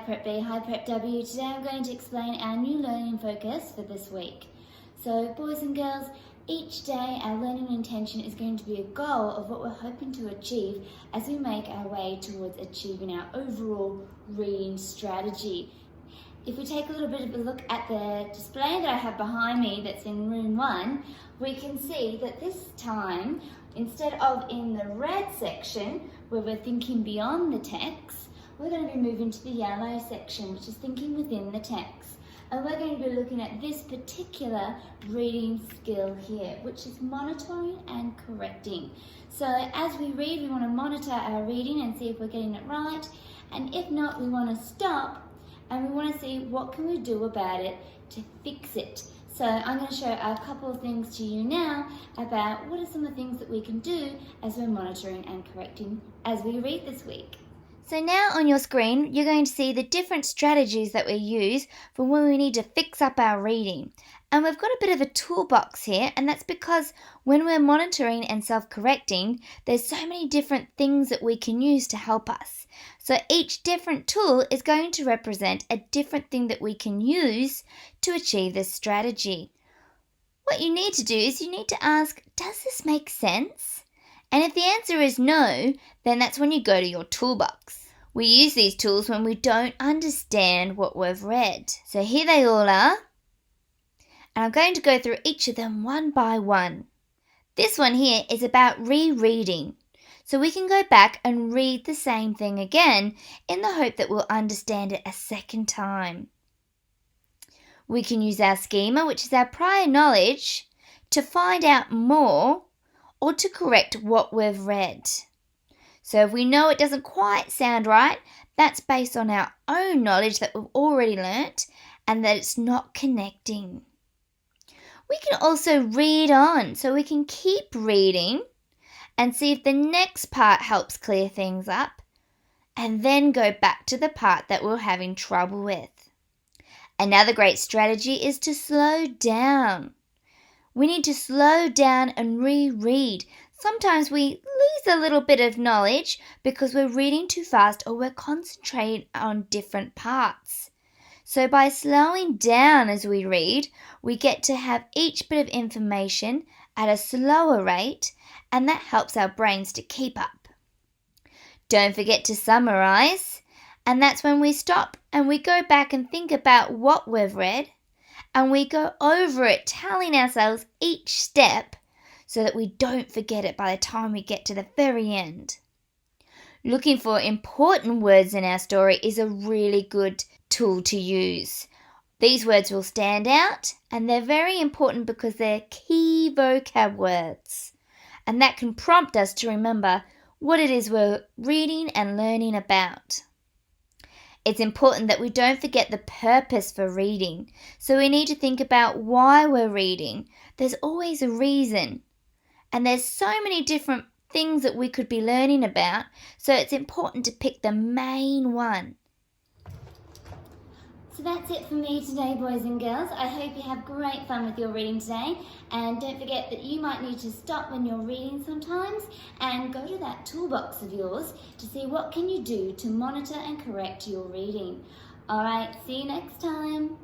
Prep B, Hi Prep W. Today I'm going to explain our new learning focus for this week. So boys and girls, each day our learning intention is going to be a goal of what we're hoping to achieve as we make our way towards achieving our overall reading strategy. If we take a little bit of a look at the display that I have behind me that's in room 1, we can see that this time, instead of in the red section where we're thinking beyond the text, we're going to be moving to the yellow section, which is thinking within the text. And we're going to be looking at this particular reading skill here, which is monitoring and correcting. So as we read, we want to monitor our reading and see if we're getting it right. And if not, we want to stop and we want to see what can we do about it to fix it. So I'm going to show a couple of things to you now about what are some of the things that we can do as we're monitoring and correcting as we read this week. So now on your screen, you're going to see the different strategies that we use for when we need to fix up our reading. And we've got a bit of a toolbox here, and that's because when we're monitoring and self-correcting, there's so many different things that we can use to help us. So each different tool is going to represent a different thing that we can use to achieve this strategy. What you need to do is you need to ask, does this make sense? And if the answer is no, then that's when you go to your toolbox. We use these tools when we don't understand what we've read. So here they all are. And I'm going to go through each of them one by one. This one here is about rereading. So we can go back and read the same thing again in the hope that we'll understand it a second time. We can use our schema, which is our prior knowledge, to find out more or to correct what we've read. So if we know it doesn't quite sound right, that's based on our own knowledge that we've already learnt and that it's not connecting. We can also read on, so we can keep reading and see if the next part helps clear things up and then go back to the part that we're having trouble with. Another great strategy is to slow down. We need to slow down and reread. Sometimes we lose a little bit of knowledge because we're reading too fast or we're concentrating on different parts. So by slowing down as we read, we get to have each bit of information at a slower rate, and that helps our brains to keep up. Don't forget to summarize, and that's when we stop and we go back and think about what we've read, and we go over it, telling ourselves each step so that we don't forget it by the time we get to the very end. Looking for important words in our story is a really good tool to use. These words will stand out, and they're very important because they're key vocab words. And that can prompt us to remember what it is we're reading and learning about. It's important that we don't forget the purpose for reading. So we need to think about why we're reading. There's always a reason. And there's so many different things that we could be learning about. So it's important to pick the main one. So that's it for me today, boys and girls. I hope you have great fun with your reading today. And don't forget that you might need to stop when you're reading sometimes and go to that toolbox of yours to see what can you do to monitor and correct your reading. All right, see you next time.